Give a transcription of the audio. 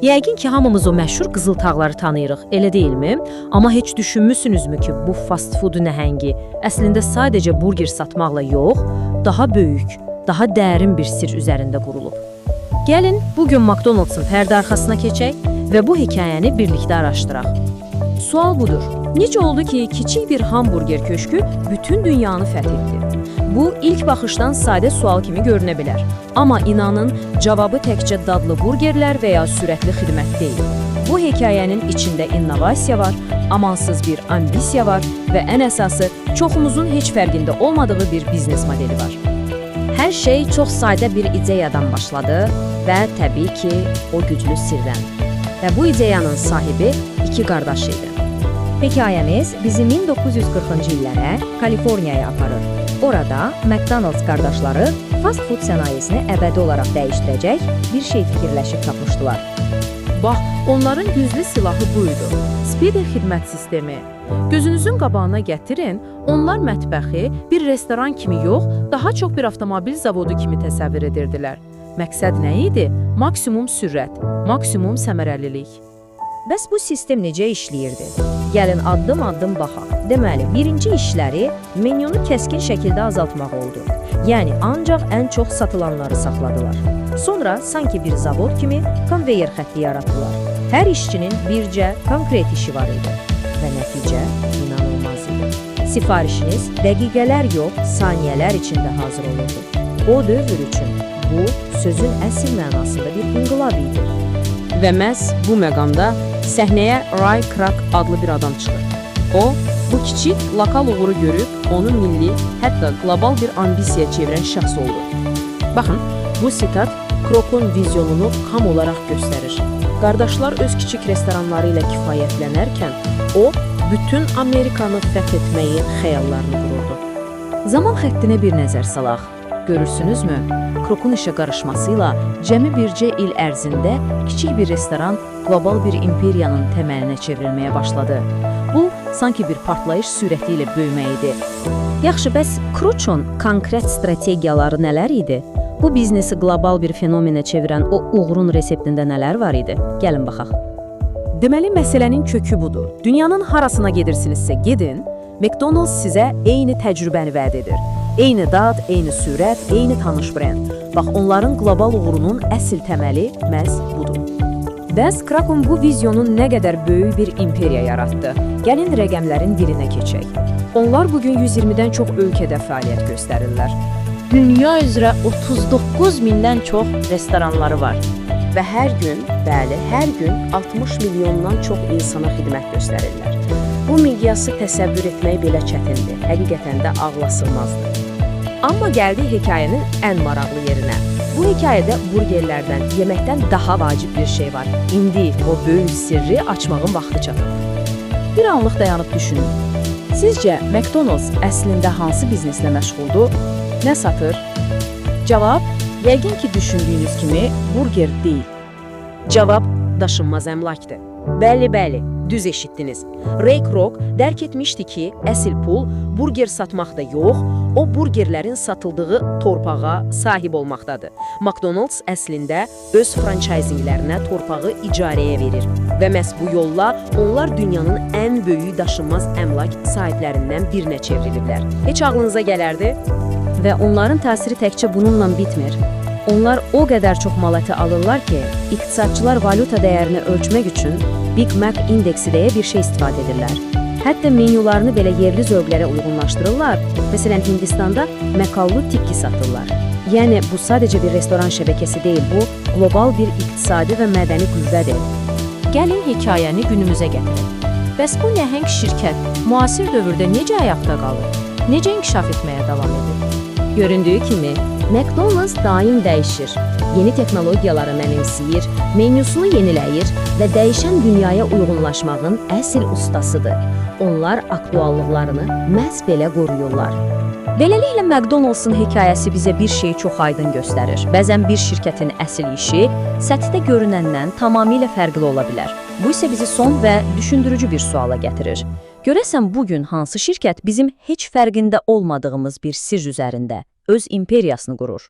Yəqin ki, hamımız o məşhur qızıl tağları tanıyırıq, elə deyilmi? Amma heç düşünmüsünüzmü ki, bu fast food nəhəngi əslində sadəcə burger satmaqla yox, daha böyük, daha dərin bir sirr üzərində qurulub. Gəlin, bugün McDonald's-ın pərdə arxasına keçək və bu hekayəni birlikdə araşdıraq. Sual budur, necə oldu ki, kiçik bir hamburger köşkü bütün dünyanı fəth etdi? Bu, ilk baxışdan sadə sual kimi görünə bilər. Amma inanın, cavabı təkcə dadlı burgerlər və ya sürətli xidmət deyil. Bu hekayənin içində innovasiya var, amansız bir ambisiya var və ən əsası, çoxumuzun heç fərqində olmadığı bir biznes modeli var. Hər şey çox sadə bir ideyadan başladı və təbii ki, o güclü sirdən. Və bu ideyanın sahibi iki qardaş idi. Hekayəmiz bizi 1940-cı illərə Kaliforniyaya aparır. Orada McDonald's qardaşları fast food sənayesini əbədi olaraq dəyişdirəcək bir şey fikirləşib tapmışdılar. Bax, onların güclü silahı buydu. Speedy xidmət sistemi. Gözünüzün qabağına gətirin, onlar mətbəxi bir restoran kimi yox, daha çox bir avtomobil zavodu kimi təsəvvür edirdilər. Məqsəd nə idi? Maksimum sürət, maksimum səmərəlilik. Bəs bu sistem necə işləyirdi? Gəlin addım-addım baxaq. Deməli, birinci işləri menyunu kəskin şəkildə azaltmaq oldu. Yəni, ancaq ən çox satılanları saxladılar. Sonra, sanki bir zavod kimi konveyer xətti yaratdılar. Hər işçinin bircə konkret işi var idi. Və nəticə inanılmaz idi. Sifarişiniz dəqiqələr yox, saniyələr içində hazır olurdu. O dövr üçün bu, sözün əsl mənasında bir inqilab idi. Və məhz bu məqamda səhnəyə Ray Kroc adlı bir adam çıxır. O, bu kiçik lokal uğuru görüb, onu milli, hətta qlobal bir ambisiya çevirən şəxs oldu. Baxın, bu sitat Kroc'un vizyonunu xam olaraq göstərir. Qardaşlar öz kiçik restoranları ilə kifayətlənərkən, o, bütün Amerikanı fəth etməyi xəyallarını qururdu. Zaman xəttinə bir nəzər salaq. Görürsünüzmü? Kroc'un işə qarışmasıyla cəmi bircə il ərzində kiçik bir restoran qlobal bir imperiyanın təməlinə çevrilməyə başladı. Bu, sanki bir partlayış sürəti ilə böyümək idi. Yaxşı, bəs Kroc'un konkret strategiyaları nələr idi? Bu biznesi qlobal bir fenomenə çevirən o uğurun reseptində nələr var idi? Gəlin baxaq. Deməli, məsələnin kökü budur. Dünyanın harasına gedirsinizsə gedin, McDonald's sizə eyni təcrübəni vəd edir. Eyni dad, eyni sürət, eyni tanış brend. Bax, onların qlobal uğurunun əsl təməli məhz budur. Bəs Kroc'un bu vizyonun nə qədər böyük bir imperiya yaratdı? Gəlin rəqəmlərin dilinə keçək. Onlar bugün 120-dən çox ölkədə fəaliyyət göstərirlər. Dünya üzrə 39 mindən çox restoranları var. Və hər gün, bəli, hər gün 60 milyondan çox insana xidmət göstərirlər. Bu miqyası təsəvvür etmək belə çətindir, həqiqətən də ağla sığmazdır. Amma gəldi hekayənin ən maraqlı yerinə. Bu hekayədə burgerlərdən, yeməkdən daha vacib bir şey var. İndi o böyük sirri açmağın vaxtı çatıb. Bir anlıq dayanıb düşünün. Sizcə, McDonald's əslində hansı bizneslə məşğuldur? Nə satır? Cavab, yəqin ki, düşündüyünüz kimi burger deyil. Cavab, daşınmaz əmlakdır. Bəli, düz eşitdiniz. Ray Kroc dərk etmişdi ki, əsl pul burger satmaqda yox, o burgerlərin satıldığı torpağa sahib olmaqdadır. McDonald's əslində öz franchisinglərinə torpağı icarəyə verir və məhz bu yolla onlar dünyanın ən böyük daşınmaz əmlak sahiblərindən birinə çevriliblər. Heç ağlınıza gələrdi? Və onların təsiri təkcə bununla bitmir. Onlar o qədər çox mal əti alırlar ki, iqtisadçılar valyuta dəyərini ölçmək üçün Big Mac indeksi deyə bir şey istifadə edirlər. Hətta menyularını belə yerli zövqlərə uyğunlaşdırırlar. Məsələn, Hindistanda məkallu tikki satırlar. Yəni, bu sadəcə bir restoran şəbəkəsi deyil, bu, qlobal bir iqtisadi və mədəni qüvvədir. Gəlin hekayəni günümüzə gətirək. Bəs bu nəhəng şirkət müasir dövrdə necə ayaqda qalır? Necə inkişaf etməyə davam edir? Göründüyü kimi, McDonald's daim dəyişir, yeni texnologiyaları mənimsəyir, menyusunu yeniləyir və dəyişən dünyaya uyğunlaşmağın əsl ustasıdır. Onlar aktuallıqlarını məhz belə qoruyurlar. Beləliklə, McDonald's-ın hekayəsi bizə bir şeyi çox aydın göstərir. Bəzən bir şirkətin əsl işi səthdə görünəndən tamamilə fərqli ola bilər. Bu isə bizi son və düşündürücü bir suala gətirir. Görəsən bugün hansı şirkət bizim heç fərqində olmadığımız bir sirr üzərində öz imperiyasını qurur?